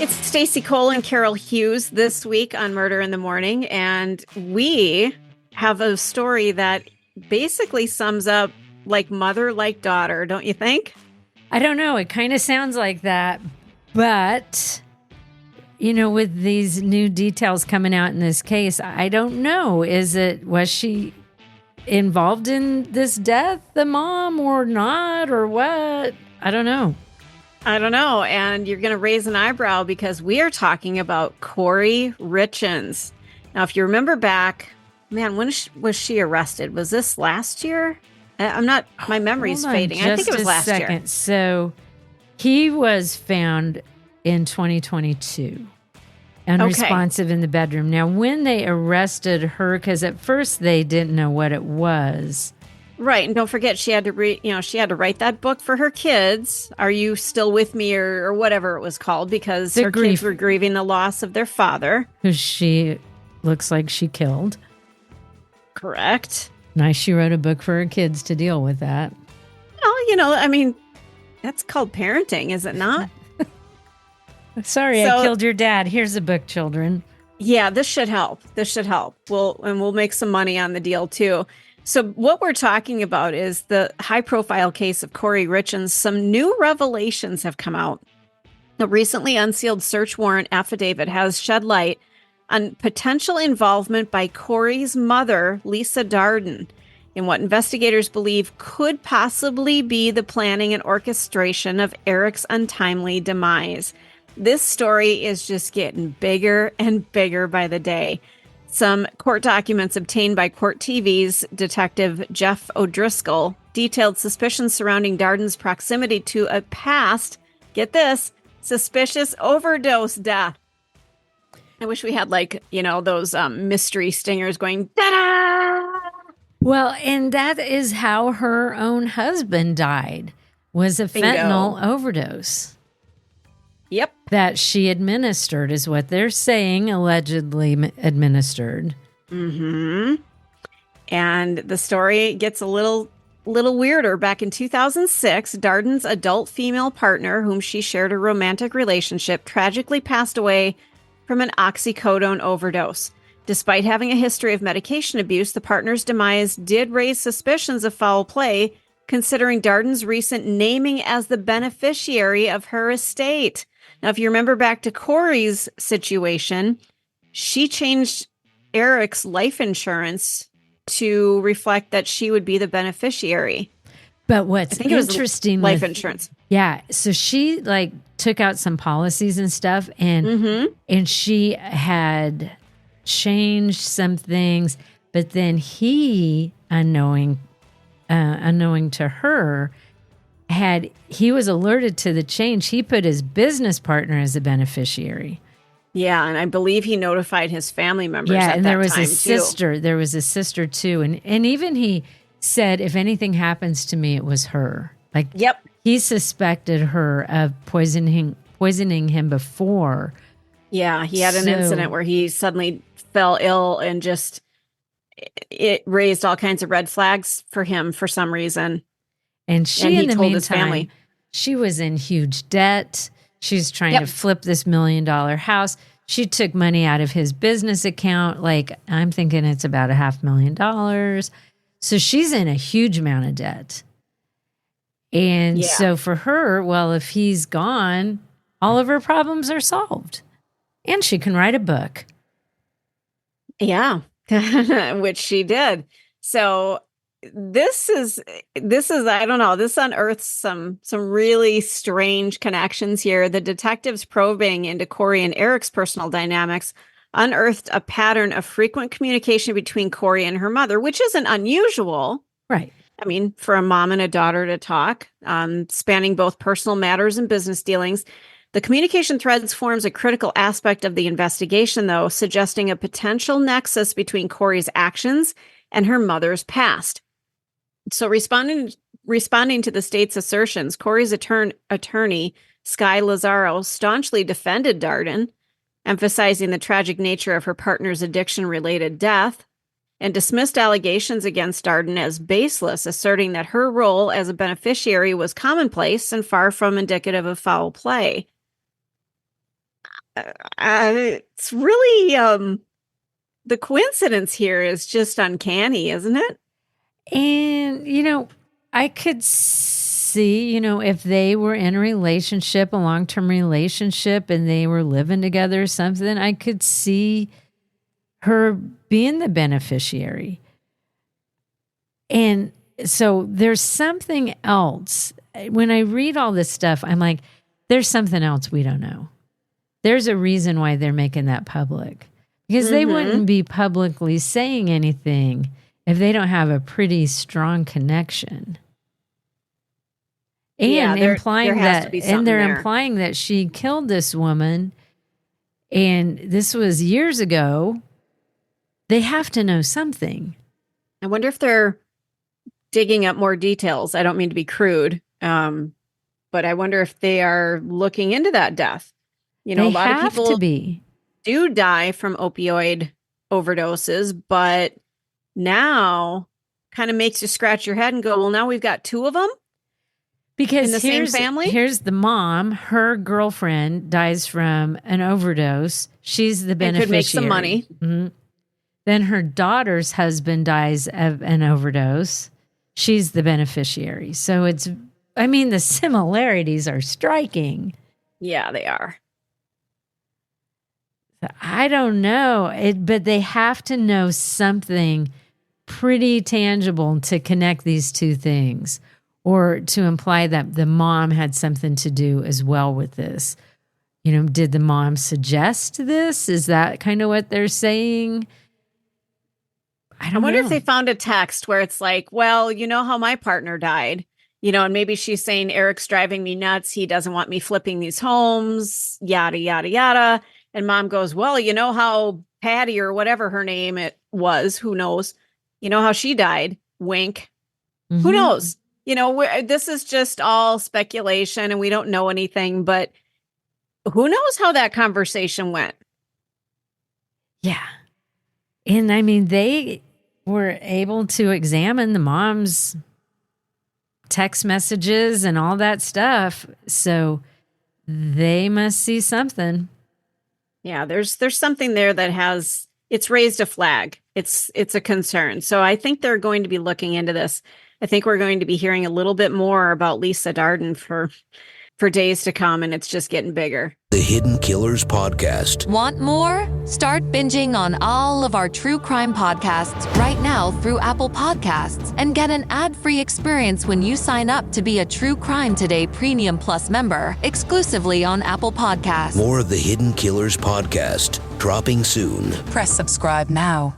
It's Stacey Cole and Carol Hughes this week on Murder in the Morning, and we have a story that basically sums up like mother, like daughter, don't you think? I don't know. It kind of sounds like that, but with these new details coming out in this case, I don't know. Was she involved in this death, the mom, or not, or what? I don't know. And you're going to raise an eyebrow because we are talking about Kouri Richins. Now, if you remember back, man, when was she arrested? Was this last year? My memory's fading. I think it was last year. So he was found in 2022, unresponsive in the bedroom. Now, when they arrested her, because at first they didn't know what it was. Right, and don't forget she had to she had to write that book for her kids. Are you still with me, or whatever it was called, because her kids were grieving the loss of their father, who she looks like she killed. Correct. Nice, she wrote a book for her kids to deal with that. Well, that's called parenting, is it not? Sorry, I killed your dad. Here's a book, children. Yeah, this should help. We'll make some money on the deal too. So what we're talking about is the high-profile case of Kouri Richins. Some new revelations have come out. The recently unsealed search warrant affidavit has shed light on potential involvement by Kouri's mother, Lisa Darden, in what investigators believe could possibly be the planning and orchestration of Eric's untimely demise. This story is just getting bigger and bigger by the day. Some court documents obtained by Court TV's detective Jeff O'Driscoll detailed suspicions surrounding Darden's proximity to a past, get this, suspicious overdose death. I wish we had those mystery stingers going, da-da! Well, and that is how her own husband died, was a fentanyl overdose. Yep. That she administered is what they're saying, allegedly administered. Mm-hmm. And the story gets a little weirder. Back in 2006, Darden's adult female partner, whom she shared a romantic relationship, tragically passed away from an oxycodone overdose. Despite having a history of medication abuse, the partner's demise did raise suspicions of foul play, considering Darden's recent naming as the beneficiary of her estate. Now, if you remember back to Kouri's situation, she changed Eric's life insurance to reflect that she would be the beneficiary. But what's interesting, life insurance. Yeah. So she took out some policies and stuff, and she had changed some things, but then he, unknowing to her, he was alerted to the change. He put his business partner as a beneficiary. Yeah, and I believe he notified his family members. Yeah, at and that there was time a sister. Too. There was a sister too, and even he said, if anything happens to me, it was her. Yep. He suspected her of poisoning him before. Yeah, he had an incident where he suddenly fell ill, and just it raised all kinds of red flags for him for some reason. And he in the told meantime, his family. She was in huge debt. She's trying to flip this $1 million house. She took money out of his business account. I'm thinking it's about $500,000. So she's in a huge amount of debt. And so for her, well, if he's gone, all of her problems are solved. And she can write a book. Yeah, which she did. So this is I don't know, this unearths some really strange connections here. The detectives probing into Kouri and Eric's personal dynamics unearthed a pattern of frequent communication between Kouri and her mother, which isn't unusual. Right. I mean, for a mom and a daughter to talk, spanning both personal matters and business dealings. The communication threads forms a critical aspect of the investigation, though, suggesting a potential nexus between Kouri's actions and her mother's past. So responding to the state's assertions, Kouri's attorney, Sky Lazaro, staunchly defended Darden, emphasizing the tragic nature of her partner's addiction-related death, and dismissed allegations against Darden as baseless, asserting that her role as a beneficiary was commonplace and far from indicative of foul play. It's really the coincidence here is just uncanny, isn't it? And, I could see, if they were in a relationship, a long-term relationship, and they were living together or something, I could see her being the beneficiary. And so there's something else. When I read all this stuff, I'm like, there's something else we don't know. There's a reason why they're making that public. Because they wouldn't be publicly saying anything if they don't have a pretty strong connection. And implying that she killed this woman, and this was years ago. They have to know something. I wonder if they're digging up more details. I don't mean to be crude, but I wonder if they are looking into that death. A lot of people do die from opioid overdoses, but now kind of makes you scratch your head and go, well, now we've got two of them because in the same family. Here's the mom. Her girlfriend dies from an overdose. She's the beneficiary. Could make some money. Mm-hmm. Then her daughter's husband dies of an overdose. She's the beneficiary. So the similarities are striking. Yeah, they are. I don't know, but they have to know something pretty tangible to connect these two things, or to imply that the mom had something to do as well with this. Did the mom suggest this? Is that kind of what they're saying? I wonder if they found a text where it's like, well, how my partner died, and maybe she's saying Eric's driving me nuts. He doesn't want me flipping these homes, yada, yada, yada. And mom goes, well, how Patty or whatever her name it was, who knows, how she died, wink. Mm-hmm. Who knows? This is just all speculation and we don't know anything, but who knows how that conversation went? Yeah. And they were able to examine the mom's text messages and all that stuff. So they must see something. Yeah, there's something there that it's raised a flag. It's a concern. So I think they're going to be looking into this. I think we're going to be hearing a little bit more about Lisa Darden for days to come, and it's just getting bigger. The Hidden Killers Podcast. Want more? Start binging on all of our true crime podcasts right now through Apple Podcasts and get an ad-free experience when you sign up to be a True Crime Today Premium Plus member exclusively on Apple Podcasts. More of the Hidden Killers Podcast dropping soon. Press subscribe now.